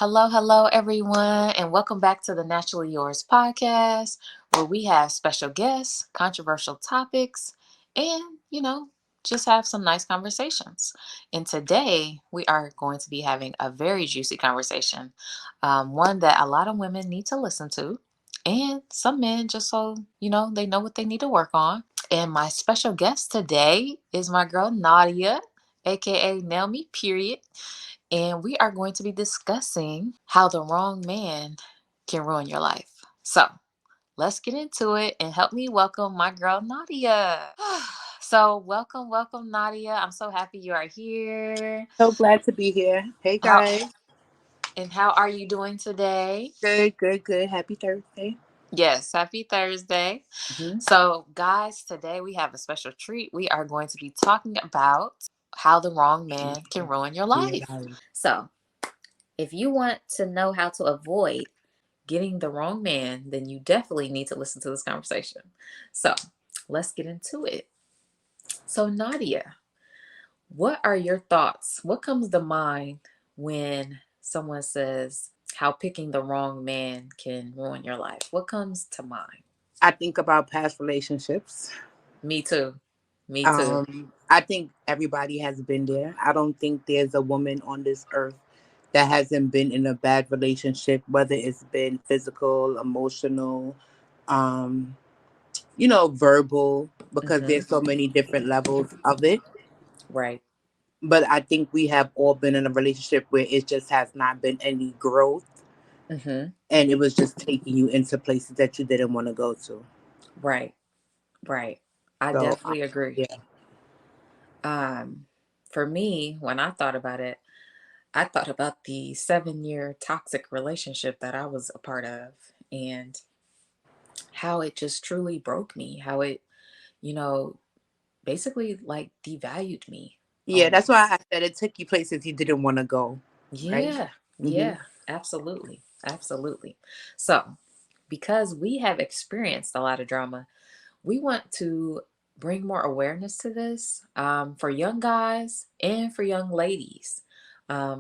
Hello, everyone, and welcome back to the Naturally Yours podcast, where we have special guests, controversial topics, and, just have some nice conversations. And today, we are going to be having a very juicy conversation, one that a lot of women need to listen to, and some men just so, they know what they need to work on. And my special guest today is my girl, Nadia, aka Nail Me, period. And we are going to be discussing how the wrong man can ruin your life. So let's get into it and help me welcome my girl, Nadia. So, welcome, Nadia. I'm so happy you are here. So glad to be here. Hey How guys. and how are you doing today? Good, good, good. Happy Thursday. Yes, happy Thursday. Hmm. So, guys, today we have a special treat. We are going to be talking about how the wrong man can ruin your Your life. life. So, if you want to know how to avoid getting the wrong man, then you definitely need to listen to this conversation. So let's get into it. So, Nadia, what are your thoughts? What comes to mind when someone says how picking the wrong man can ruin your life? What comes to mind? I think about past relationships. Me too. Me too. I think everybody has been there. I don't think there's a woman on this earth that hasn't been in a bad relationship, whether it's been physical, emotional, um, verbal, because Mm-hmm. there's so many different levels of it. Right. But I think we have all been in a relationship where it just has not been any growth, Mm-hmm. and it was just taking you into places that you didn't want to go to. Right. Right. I So, definitely agree. yeah. Um, for me, when I thought about it, I thought about the 7 year toxic relationship that I was a part of and how it just truly broke me, how it, you know, basically like devalued me Yeah, that's why almost. I said it took you places you didn't want to go, right? Yeah, Hmm. yeah, absolutely. Absolutely. So, because we have experienced a lot of drama, we want to bring more awareness to this for young guys and for young ladies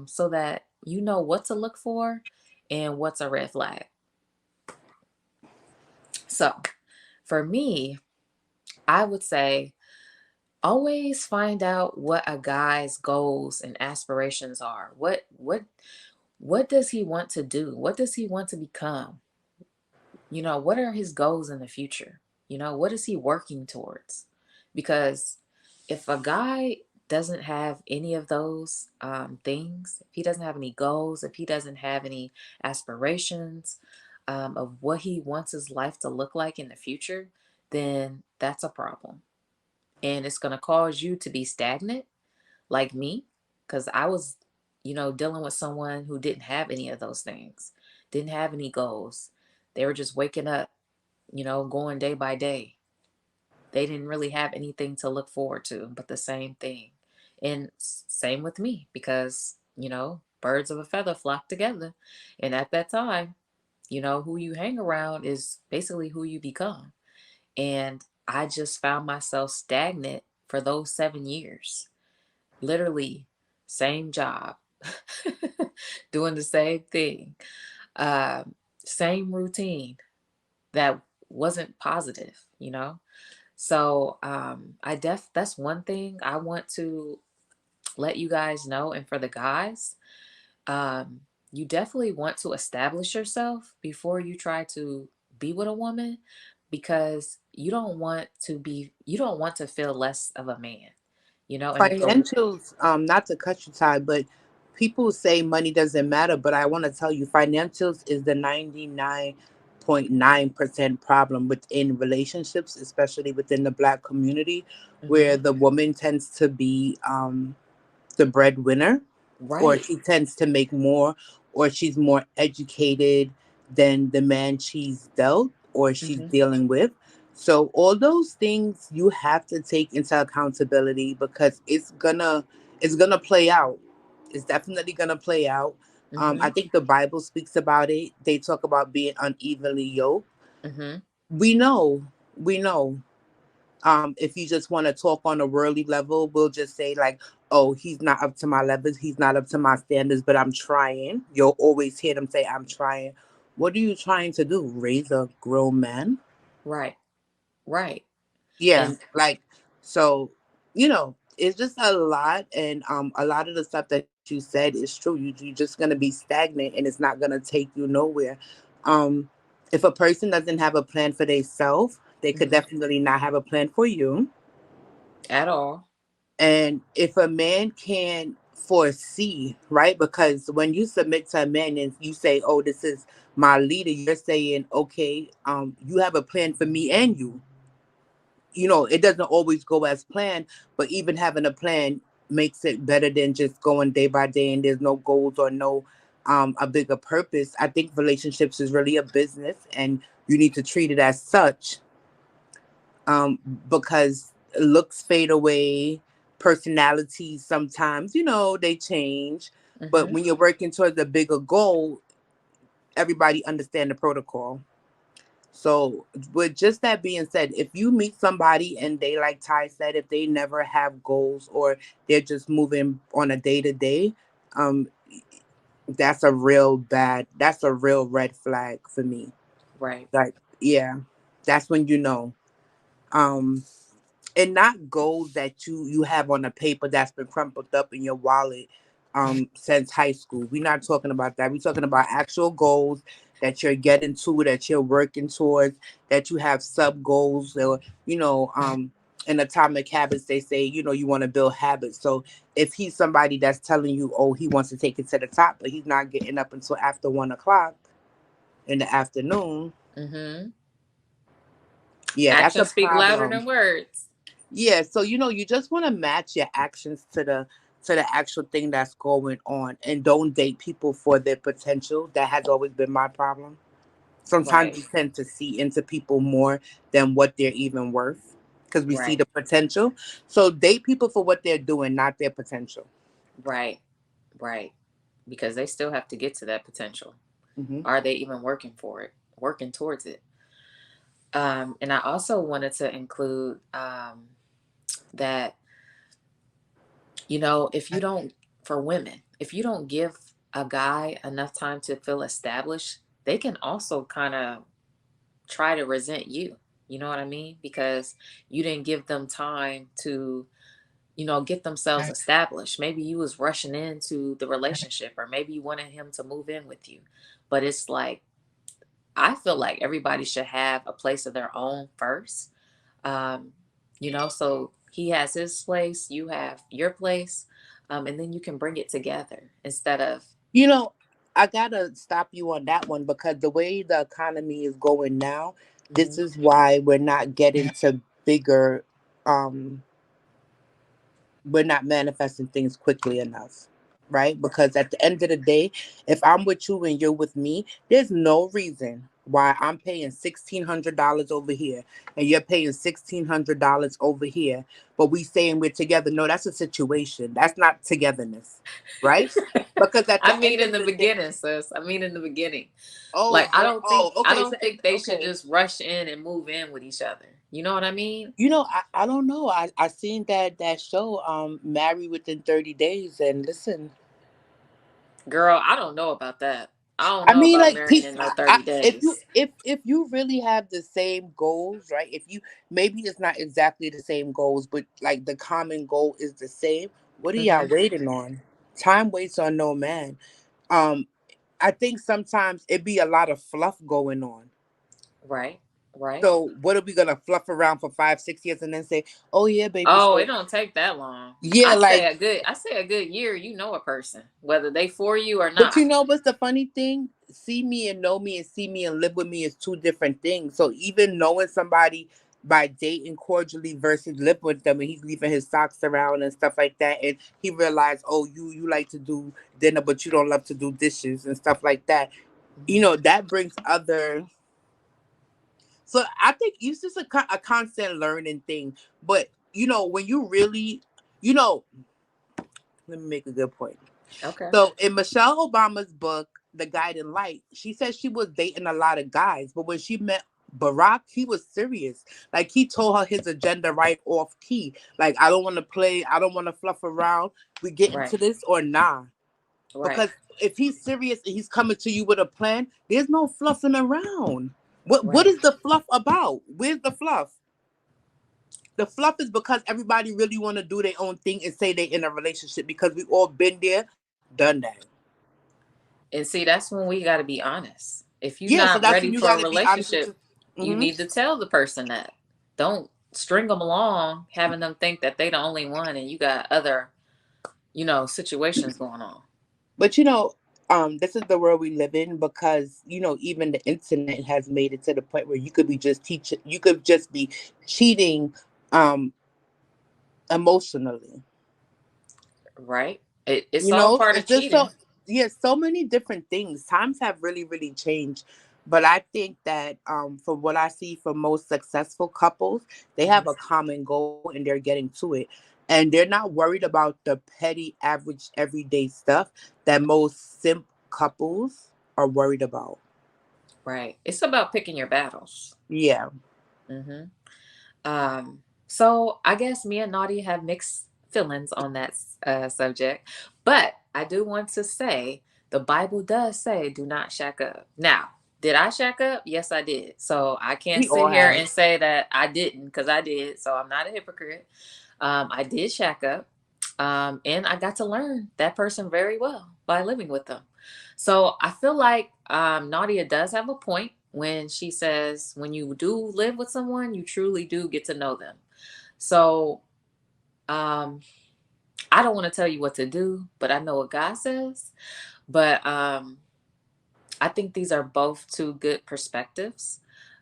so that you know what to look for and what's a red flag. So, for me, I would say always find out what a guy's goals and aspirations are. What does he want to do? What does he want to become? What are his goals in the future? What is he working towards? Because if a guy doesn't have any of those things, if he doesn't have any goals, if he doesn't have any aspirations of what he wants his life to look like in the future, then that's a problem. And it's going to cause you to be stagnant, like me, because I was, dealing with someone who didn't have any of those things, didn't have any goals. They were just waking up, going day by day. They didn't really have anything to look forward to but the same thing. And same with me because, birds of a feather flock together. And at that time, who you hang around is basically who you become. And I just found myself stagnant for those 7 years. Literally, same job, doing the same thing, same routine that wasn't positive. So that's one thing I want to let you guys know. And for the guys, um, you definitely want to establish yourself before you try to be with a woman because you don't want to feel less of a man. And if a Financials, not to cut you, Ty, but people say money doesn't matter. But I want to tell you, financials is the 99.9% problem within relationships, especially within the Black community, where Mhm. the woman tends to be the breadwinner, or Right. she tends to make more, or she's more educated than the man she's dealt or she's Mhm. dealing with. So all those things you have to take into accountability because it's gonna play out. It's definitely gonna play out. I Mhm. think the Bible speaks about it. They talk about being unevenly yoked. Mhm. We know, we know. If you just want to talk on a worldly level, we'll just say like, oh, he's not up to my levels, he's not up to my standards, but I'm trying. You'll always hear them say, I'm trying. What are you trying to do? Raise a grown man? Right. Right. Yeah, And like, so, it's just a lot, and a lot of the stuff that you said is true. You're just gonna be stagnant, and it's not gonna take you nowhere. Um, if a person doesn't have a plan for themselves, they could mhm, definitely not have a plan for you. at all. And if a man can foresee, right? Because when you submit to a man and you say, "Oh, this is my leader," you're saying, "Okay, you have a plan for me and you." It doesn't always go as planned, but even having a plan makes it better than just going day by day and there's no goals or no a bigger purpose. I think relationships is really a business, and you need to treat it as such, because looks fade away, personalities sometimes, they change. But Mhm. when you're working towards a bigger goal, everybody understand the protocol. So, with just that being said, if you meet somebody and they, like Ty said, if they never have goals or they're just moving on a day to day, um, that's a real red flag for me. Right. Like, yeah, that's when you know. Um, and not goals that you have on a paper that's been crumpled up in your wallet since high school. We're not talking about that. We're talking about actual goals that you're getting to, that you're working towards, that you have sub goals, or in atomic habits they say, you want to build habits. So if he's somebody that's telling you, oh, he wants to take it to the top, but he's not getting up until after 1 o'clock in the afternoon, Mhm. yeah, that's a Actions speak louder problem. than words. Yeah, so you just want to match your actions to the actual thing that's going on, and don't date people for their potential. That has always been my problem. Sometimes Right. we tend to see into people more than what they're even worth because we see Right. the potential. So date people for what they're doing, not their potential. Right. Right. Because they still have to get to that potential. Hmm. Are they even working for it? Working towards it? And I also wanted to include that, if you don't, for women, if you don't give a guy enough time to feel established, they can also kind of try to resent you. You know what I mean? Because you didn't give them time to, get themselves established. Maybe you was rushing into the relationship, or maybe you wanted him to move in with you. But it's like, I feel like everybody should have a place of their own first. Um, so he has his place, you have your place, and then you can bring it together instead of. You know, I gotta stop you on that one because the way the economy is going now, this Mhm. is why we're not getting to bigger. Um, we're not manifesting things quickly enough, right? Because at the end of the day, if I'm with you and you're with me, there's no reason why I'm paying $1,600 over here and you're paying $1,600 over here, but we saying we're together. No, that's a situation. That's not togetherness, right? Because at I the mean, end in of the the day, beginning, sis. I mean, in the beginning. oh Like, I girl, don't think oh I okay, so don't think they should okay. just rush in and move in with each other. You know what I mean? I don't know. I seen that show, Married Within 30 Days, and listen, Girl, I don't know about that. I don't I know mean, about like, marrying in no 30 if you days. if you really have the same goals, right? If you maybe it's not exactly the same goals, but like the common goal is the same. What are y'all Hmm. waiting on? Time waits on no man. Um, I think sometimes it be a lot of fluff going on. Right. Right. So what are we gonna fluff around for 5, 6 years and then say, "Oh yeah, baby"? Oh, it So don't take that long. yeah, I say like, a good I say a good year, you know a person, whether they for you or but not. you know what's the funny thing? See me and know me and see me and live with me is two different things. So even knowing somebody by dating cordially versus live with them and he's leaving his socks around and stuff like that, and he realized, oh, you like to do dinner but you don't love to do dishes and stuff like that. Hmm. That brings other. So I think it's just a constant learning thing. But when you really, you know, let me make a good point. Okay. So in Michelle Obama's book, The Guiding Light, she said she was dating a lot of guys, but when she met Barack, he was serious. Like he told her his agenda right off key. Like, I don't want to play, I don't want to fluff around. We get Right. into this or nah. Right. Because if he's serious and he's coming to you with a plan, there's no fluffing around. What Right. is the fluff about? Where's the fluff? The fluff is because everybody really want to do their own thing and say they in a relationship because we all been there, done that. And see, that's when we got to be honest. If you're Yeah, so not that's ready when you for a got to be honest with relationship, you. you Hmm. need to tell the person that. Don't string them along, having them think that they the only one and you got other, situations going on. But this is the world we live in because even the internet has made it to the point where you could be just teaching, you could just be cheating, um, emotionally. Right? It's all part of It's just so, cheating. yeah, so many different things. Times have really, really changed. But I think that, from what I see from most successful couples, they have Mhm. a common goal and they're getting to it. And they're not worried about the petty, average, everyday stuff that most simp couples are worried about. Right. It's about picking your battles. Yeah. Hmm. So I guess me and Nadia have mixed feelings on that subject, but I do want to say the Bible does say do not shack up. Now, did I shack up? Yes, I did. So I can't We sit all here have. and say that I didn't because I did. So I'm not a hypocrite. I did shack up, and I got to learn that person very well by living with them. So I feel like Nadia does have a point when she says when you do live with someone, you truly do get to know them. So um, I don't want to tell you what to do, but I know what God says. But I think these are both two good perspectives,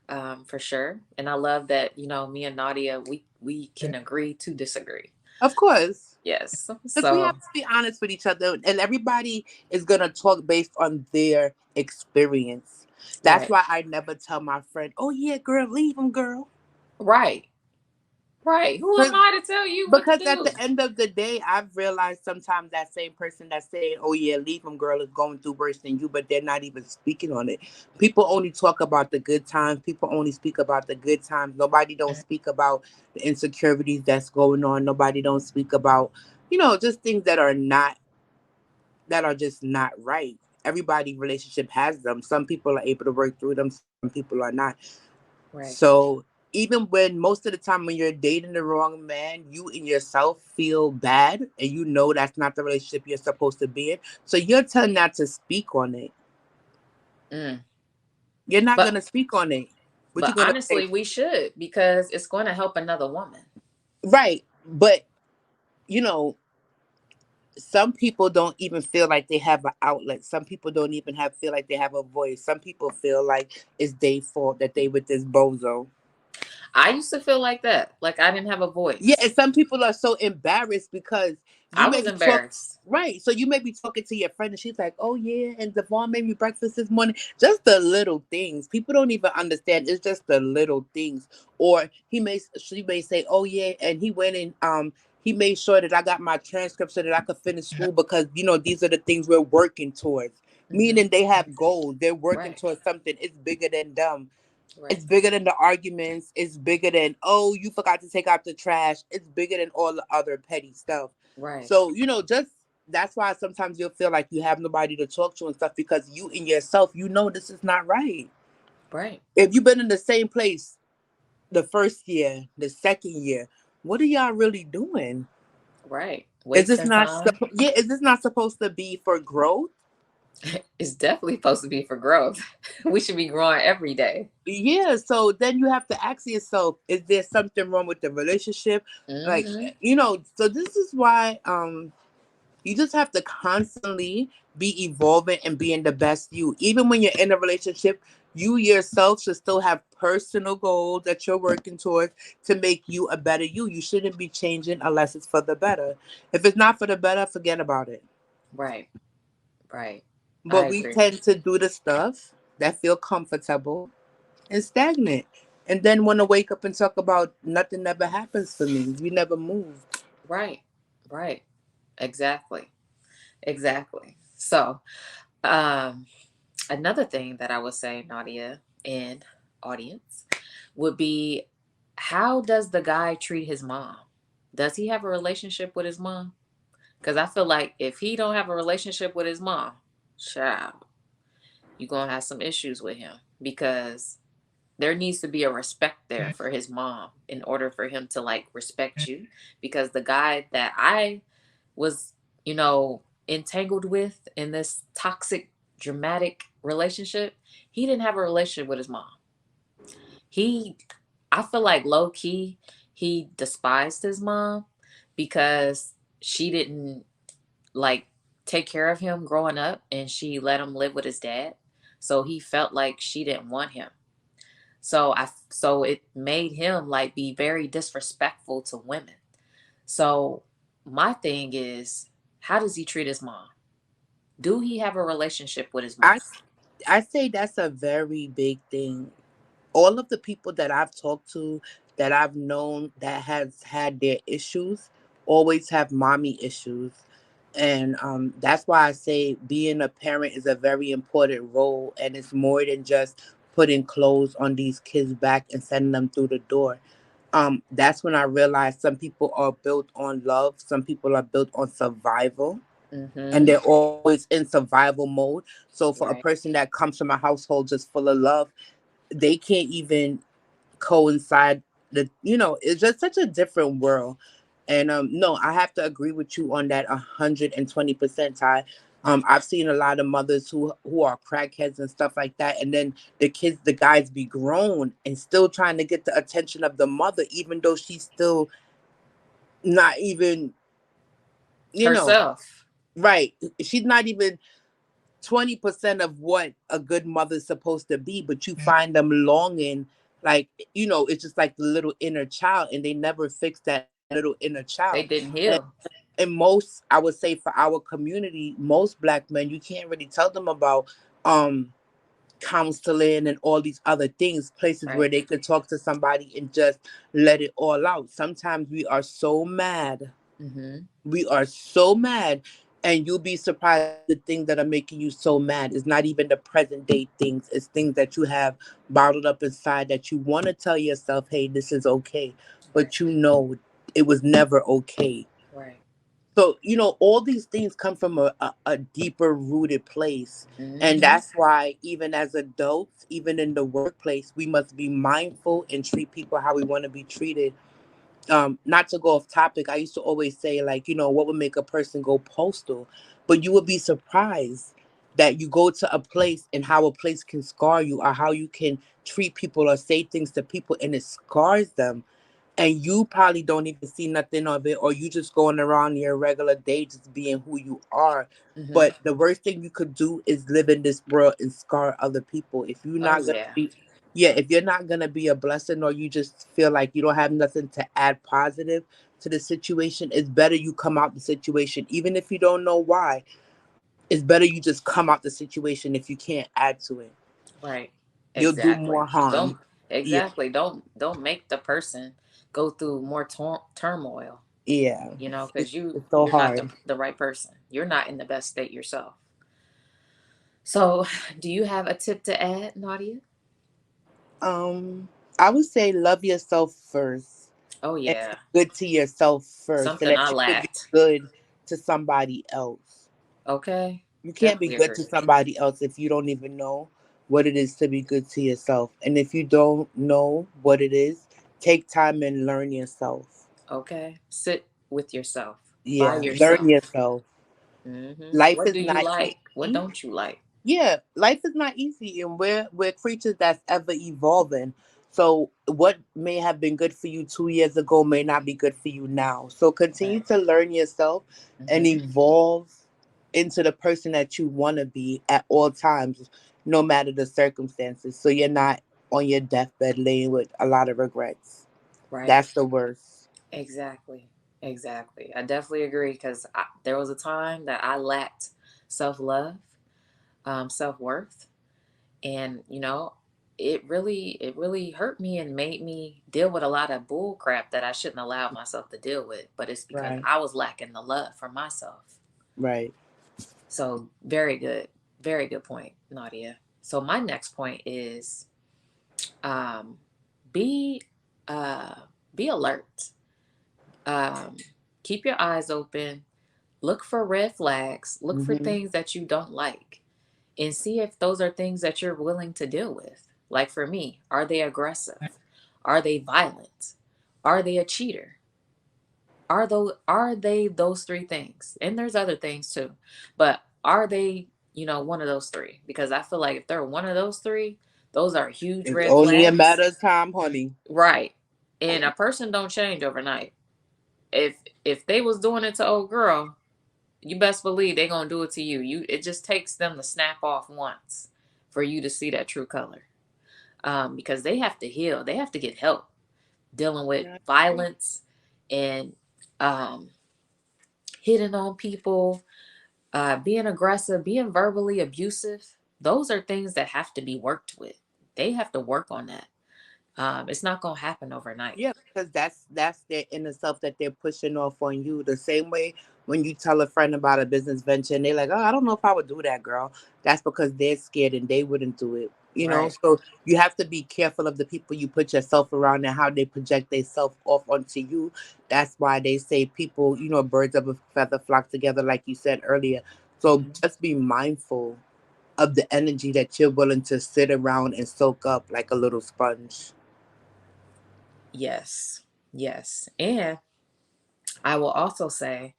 for sure. And I love that me and Nadia we can agree to disagree. Of course. Yes. Because we have So to be honest with each other, and everybody is going to talk based on their experience. That's right, why I never tell my friend, oh, yeah, girl, leave him, girl. right, right. Who am 'Cause- I to tell you what to Because at do? the end of the day, I've realized sometimes that same person that's saying, oh, yeah, leave him, girl, is going through worse than you, but they're not even speaking on it. People only talk about the good times. People only speak about the good times. Nobody don't speak about the insecurities that's going on. Nobody don't speak about, just things that are just not right. Everybody relationship has them. Some people are able to work through them. Some people are not. Right. So even when most of the time when you're dating the wrong man, you in yourself feel bad and that's not the relationship you're supposed to be in. So you're telling not to speak on it. Mm. You're not But gonna speak on it. What you but gonna say? honestly, we should because it's going to help another woman. Right. But you know, some people don't even feel like they have an outlet. Some people don't even feel like they have a voice. Some people feel like it's their fault that they with this bozo. I used to feel like that, like I didn't have a Yeah, voice. and some people are so embarrassed because you I may was be talk embarrassed. right. So you may be talking to your friend and she's like, "Oh yeah," and Devon made me breakfast this morning. Just the little things people don't even understand. It's just the little things. Or she may say, "Oh yeah," and he went and he made sure that I got my transcript so that I could finish school because these are the things we're working towards. Hmm. Meaning they have goals. They're working Right. towards something. It's bigger than them. Right. It's bigger than the arguments. It's bigger than, oh, you forgot to take out the trash. It's bigger than all the other petty stuff. Right. So, just that's why sometimes you'll feel like you have nobody to talk to and stuff because you in yourself, this is not right. Right. If you've been in the same place the first year, the second year, what are y'all really doing? Right. Is this Wasting not time. supposed? Yeah, is this not supposed to be for growth? It's definitely supposed to be for growth. We should be growing every day. Yeah, so then you have to ask yourself, is there something wrong with the relationship? Like, Hmm. so this is why you just have to constantly be evolving and being the best you. Even when you're in a relationship, you yourself should still have personal goals that you're working towards to make you a better you. You shouldn't be changing unless it's for the better. If it's not for the better, forget about it. Right. Right. I But we agree. tend to do the stuff that feel comfortable and stagnant. And then want to wake up and talk about nothing never happens for me. We never move. Right. Right. Exactly. Exactly. So, um, another thing that I would say, Nadia, and audience would be, how does the guy treat his mom? Does he have a relationship with his mom? Because I feel like if he don't have a relationship with his mom, child, you're going to have some issues with him, because there needs to be a respect there for his mom in order for him to like respect you. Because the guy that I was, entangled with in this toxic, dramatic relationship, he didn't have a relationship with his mom. He, I feel like low key, he despised his mom because she didn't like take care of him growing up and she let him live with his dad. So he felt like she didn't want him. So it made him like be very disrespectful to women. So my thing is, how does he treat his mom? Do he have a relationship with his mom? I I say that's a very big thing. All of the people that I've talked to, that I've known that has had their issues, always have mommy issues. And that's why I say being a parent is a very important role, and it's more than just putting clothes on these kids' back and sending them through the door. That's when I realized some people are built on love, some people are built on survival, and Mm-hmm. they're always in survival mode. So for a Right. person that comes from a household just full of love, they can't even coincide. It's just such a different world. And no, I have to agree with you on that 120%, Ty. I've seen a lot of mothers who are crackheads and stuff like that, and then the guys be grown and still trying to get the attention of the mother, even though she's still not even, you know Herself. right, she's not even 20% of what a good mother's supposed to be, but you find them longing, like, it's just like the little inner child, and they never fix that little inner They child. didn't And, heal. and most, I would say, for our community, most black men, you can't really tell them about um counseling and all these other things, places where Right. they could talk to somebody and just let it all out. Sometimes Mm-hmm. we are so mad, and you'll be surprised some of the things that are making you so mad is not even the present day things. It's things that you have bottled up inside that you want to tell yourself, hey, this is okay. Right. But it was never okay. Right. So, all these things come from a deeper rooted place. And Mm-hmm. that's why, even as adults, even in the workplace, we must be mindful and treat people how we want to be treated. Not to go off topic, I used to always say, like, what would make a person go postal? But you would be surprised that you go to a place and how a place can scar you, or how you can treat people or say things to people and it scars them, and you probably don't even see nothing of it, or you just going around your regular day just being who you are. Mm-hmm. But the worst thing you could do is live in this world and scar other people. If you're Oh not gonna yeah. be Yeah, if you're not gonna be a blessing, or you just feel like you don't have nothing to add positive to the situation, it's better you come out the situation, even if you don't know why. It's better you just come out the situation if you can't add to it. Right. You'll do more Exactly. harm. Don't Yeah, exactly. Don't make the person go through more turmoil. yeah. Because It's so you're not hard. the right person. You're not in the best state yourself. So, do you have a tip to add, Nadia? Um, I would say love yourself first, Oh and yeah, be good to yourself first, so something I that you could be lacked. good to somebody else. Okay, You can't be definitely good to agree. somebody else if you don't even know what it is to be good to yourself. And if you don't know what it is, take time and learn yourself. Okay, sit with yourself, by Yeah, learn yourself. yourself. Life What is do you not like? What easy. don't you like? Yeah, life is not easy, and we're creatures that's ever evolving. So what may have been good for you 2 years ago may not be good for you now. So continue Right. to learn yourself and Mm-hmm. evolve into the person that you want to be at all times, no matter the circumstances. So you're not on your deathbed laying with a lot of regrets. Right. That's the worst. Exactly. Exactly. I definitely agree because there was a time that I lacked self love, self worth, and it really hurt me and made me deal with a lot of bull crap that I shouldn't allow myself to deal with. But it's because Right. I was lacking the love for myself. Right. So very good point, Nadia. So my next point is, Um, be uh, be alert. Um, keep your eyes open. Look for red flags. Look for Hmm. things that you don't like, and see if those are things that you're willing to deal with. Like for me, are they aggressive? Are they violent? Are they a cheater? Are they those three things? And there's other things too. But are they, one of those three? Because I feel like if they're one of those three, those are huge It's red only a flags. matter of time, honey. Right. And a person don't change overnight. If they was doing it to old girl, you best believe they gonna do it to you. It just takes them to snap off once for you to see that true color. Because they have to heal. They have to get help dealing with Yeah. violence and um, hitting on people, being aggressive, being verbally abusive. Those are things that have to be worked with. They have to work on that. It's not gonna happen overnight. Yeah, because that's their inner self that they're pushing off on you. The same way when you tell a friend about a business venture and they're like, "Oh, I don't know if I would do that, girl." That's because they're scared and they wouldn't do it. You know, Right. so you have to be careful of the people you put yourself around and how they project themselves off onto you. That's why they say people, birds of a feather flock together, like you said earlier. So Hmm. just be mindful of the energy that you're willing to sit around and soak up like a little sponge. Yes. Yes. And I will also say,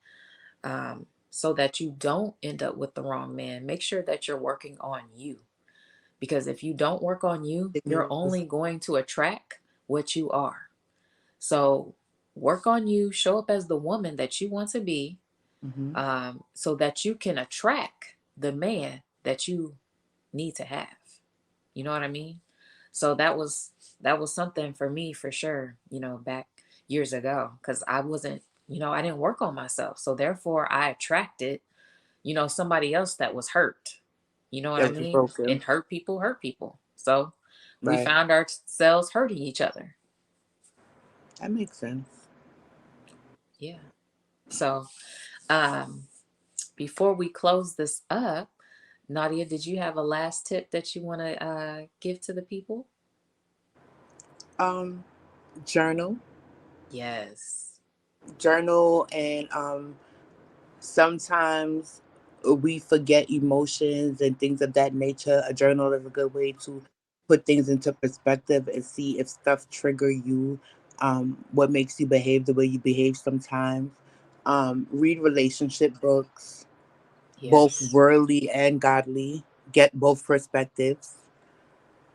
so that you don't end up with the wrong man, make sure that you're working on you. Because if you don't work on you, you're only going to attract what you are. So work on you, show up as the woman that you want to be, Mm-hmm. so that you can attract the man that you need to have. You know what I mean? So that was something for me for sure, back years ago, because I wasn't, I didn't work on myself. So therefore I attracted, somebody else that was hurt. You know what I That was mean? broken. And hurt people hurt people. So we Right. found ourselves hurting each other. That makes sense. Yeah. So um before we close this up, Nadia, did you have a last tip that you want to give to the people? Um, journal. Yes. Journal and sometimes we forget emotions and things of that nature. A journal is a good way to put things into perspective and see if stuff trigger you, what makes you behave the way you behave sometimes. Read relationship books, both Yes. worldly and godly. Get both perspectives.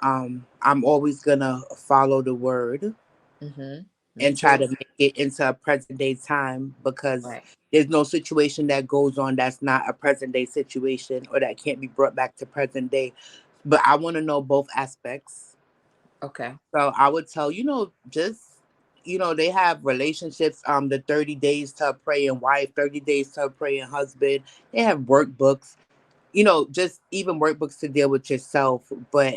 I'm always gonna follow the word Mm-hmm. Me and try too. to make it into a present day time because Right. there's no situation that goes on that's not a present day situation or that can't be brought back to present day. But I want to know both aspects. Okay. So I would tell, just they have relationships, the 30 days to a praying wife, 30 days to a praying husband. They have workbooks, just even workbooks to deal with yourself, but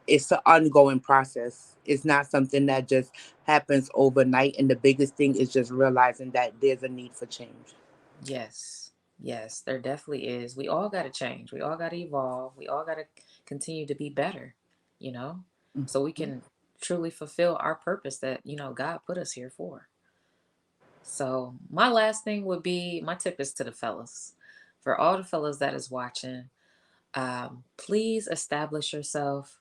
it's an ongoing process. It's not something that just happens overnight. And the biggest thing is just realizing that there's a need for change. Yes. Yes, there definitely is. We all got to change. We all got to evolve. We all got to continue to be better, you know, so we Mhm. can truly fulfill our purpose that, God put us here for. So, my last thing would be my tip is to the fellas. For all the fellas that is watching, please establish yourself.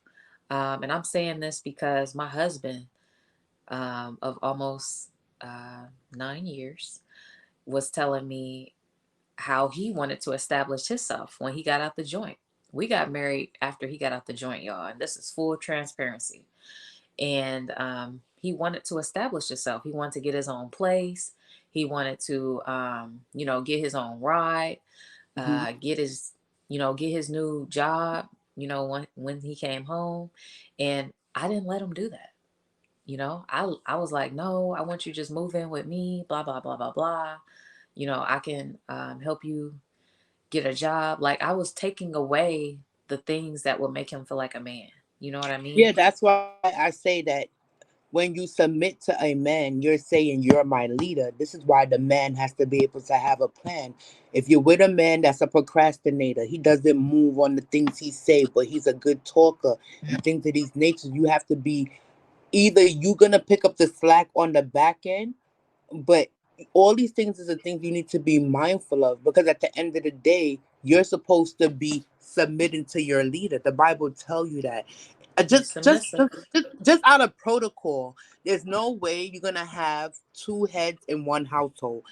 And I'm saying this because my husband, of almost 9 years, was telling me how he wanted to establish himself when he got out the joint. We got married after he got out the joint, y'all, and this is full transparency. And he wanted to establish himself. He wanted to get his own place. He wanted to, get his own ride, Mhm. get his new job. When he came home, and I didn't let him do that. I was like, no, I want you to just move in with me. Blah blah blah blah blah. I can help you get a job. Like I was taking away the things that would make him feel like a man. You know what I mean? Yeah, that's why I say that When you submit to a man, you're saying you're my leader. This is why the man has to be able to have a plan. If you're with a man that's a procrastinator, he doesn't move on the things he say, but he's a good talker and things of these natures. You have to be, either you're gonna pick up the slack on the back end, but all these things is the things you need to be mindful of, because at the end of the day, you're supposed to be submitting to your leader. The Bible tell you that. Be Just, just, submissive. just, just out of protocol, there's no way you're gonna have two heads in one household.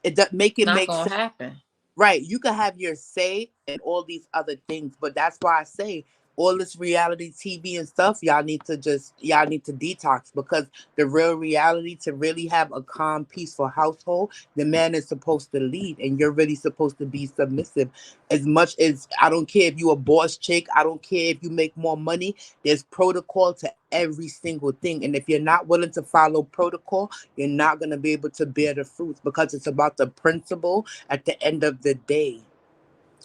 It does make it Not make gonna sense. happen. Right. You can have your say and all these other things, but that's why I say all this reality TV and stuff, y'all need to detox, because the real reality, to really have a calm, peaceful household, the man is supposed to lead and you're really supposed to be submissive. As much as, I don't care if you a boss chick, I don't care if you make more money, there's protocol to every single thing. And if you're not willing to follow protocol, you're not gonna be able to bear the fruits, because it's about the principle at the end of the day.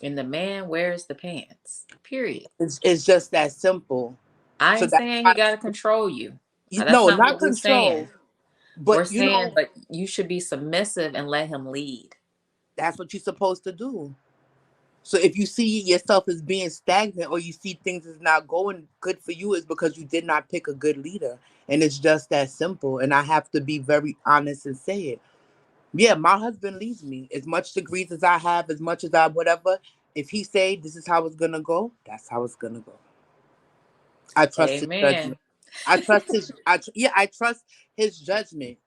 And the man wears the pants. Period. It's just that simple. I So ain't that's saying why, he got to control you. That's no, not not what we're saying. control, but We're saying, but you should be submissive and let him lead. that's what you're supposed to do. So if you see yourself as being stagnant, or you see things is not going good for you, is because you did not pick a good leader. And it's just that simple. And I have to be very honest and say it. Yeah, my husband leads me. As much degrees as I have, as much as I whatever, if he say this is how it's gonna go, that's how it's gonna go. I trust his Amen. judgment. I trust his. Yeah, I trust his judgment.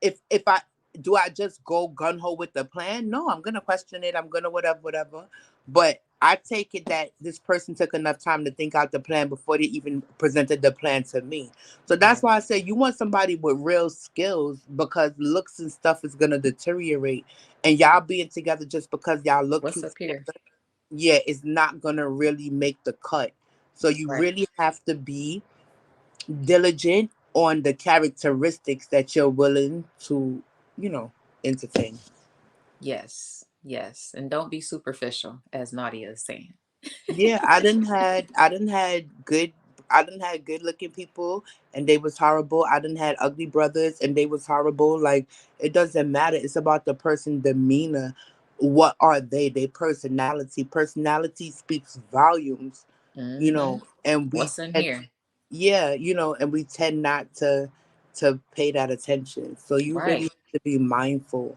If I do, I just go gun ho with the plan. No, I'm gonna question it. I'm gonna whatever, whatever. But I take it that this person took enough time to think out the plan before they even presented the plan to me. So that's Right. why I say you want somebody with real skills, because looks and stuff is gonna deteriorate, and y'all being together just because y'all look What's cute up here? together, yeah, it's not gonna really make the cut. So you Right. really have to be diligent on the characteristics that you're willing to, you know, entertain. Yes. Yes. And don't be superficial, as Nadia is saying. Yeah, I didn't had good looking people and they was horrible. I didn't had ugly brothers and they was horrible. Like, it doesn't matter. It's about the person demeanor. What are they? Their personality. Personality speaks volumes, Mm-hmm. and we What's in tend, here? yeah, and we tend not to pay that attention. So you really Right. have to be mindful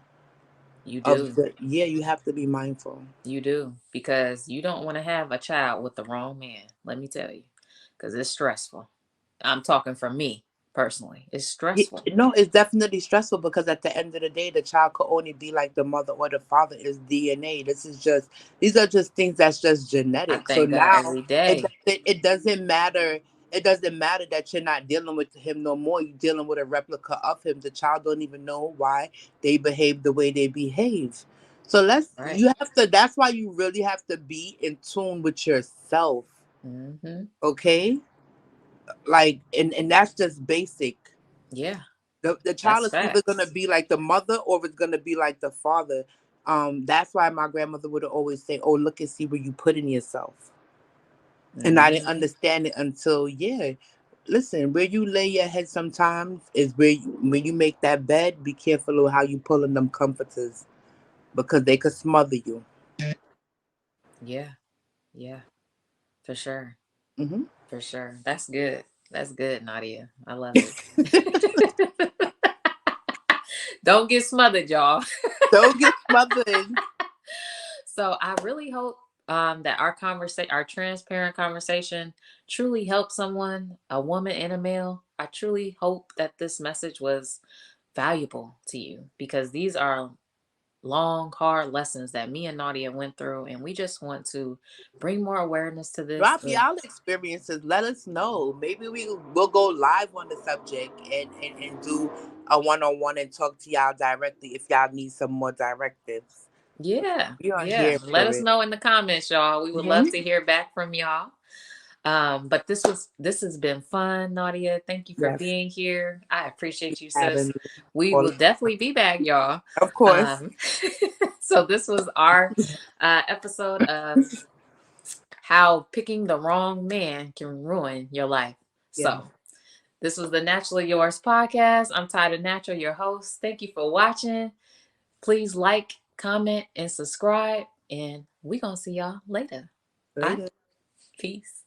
You of do. the, yeah, you have to be mindful. You do. Because you don't want to have a child with the wrong man. Let me tell you. Because it's stressful. I'm talking for me personally. It's Yeah, stressful. no, it's definitely stressful, because at the end of the day, the child could only be like the mother or the father is DNA. These are just things that's just I genetic. So thank God now every day. it doesn't matter. It doesn't matter that you're not dealing with him no more. You're dealing with a replica of him. The child don't even know why they behave the way they behave. So Right. you have to. That's why you really have to be in tune with yourself. Mm-hmm. Okay, like, and that's just basic. Yeah. The child That's is either gonna facts. be like the mother or it's gonna be like the father. That's why my grandmother would always say, "Oh, look and see where you put in yourself." And I didn't Mm-hmm. understand it until, yeah. Listen, where you lay your head sometimes is where when you make that bed. Be careful of how you pulling them comforters, because they could smother you. Yeah. Yeah. For sure. Hmm. For sure. That's good. That's good, Nadia. I love it. Don't get smothered, y'all. Don't get smothered. So I really hope that our transparent conversation, truly helped someone, a woman and a male. I truly hope that this message was valuable to you because these are long, hard lessons that me and Nadia went through, and we just want to bring more awareness to this. Drop y'all experiences. Let us know. Maybe will go live on the subject, and do a one on one and talk to y'all directly if y'all need some more directives. Yeah, We are yeah. here Let for us it. know in the comments, y'all. We would love Mm-hmm. to hear back from y'all. But this has been fun, Nadia. Thank you for Yes, being here. I appreciate you, having sis. me. We All will definitely be back, y'all. of course. Um, so this was our episode of how picking the wrong man can ruin your life. Yeah. So This was the Naturally Yours podcast. I'm Tyda Natural, your host. Thank you for watching. Please like, comment, and subscribe. And we gonna see y'all later. Bye. Later. Peace.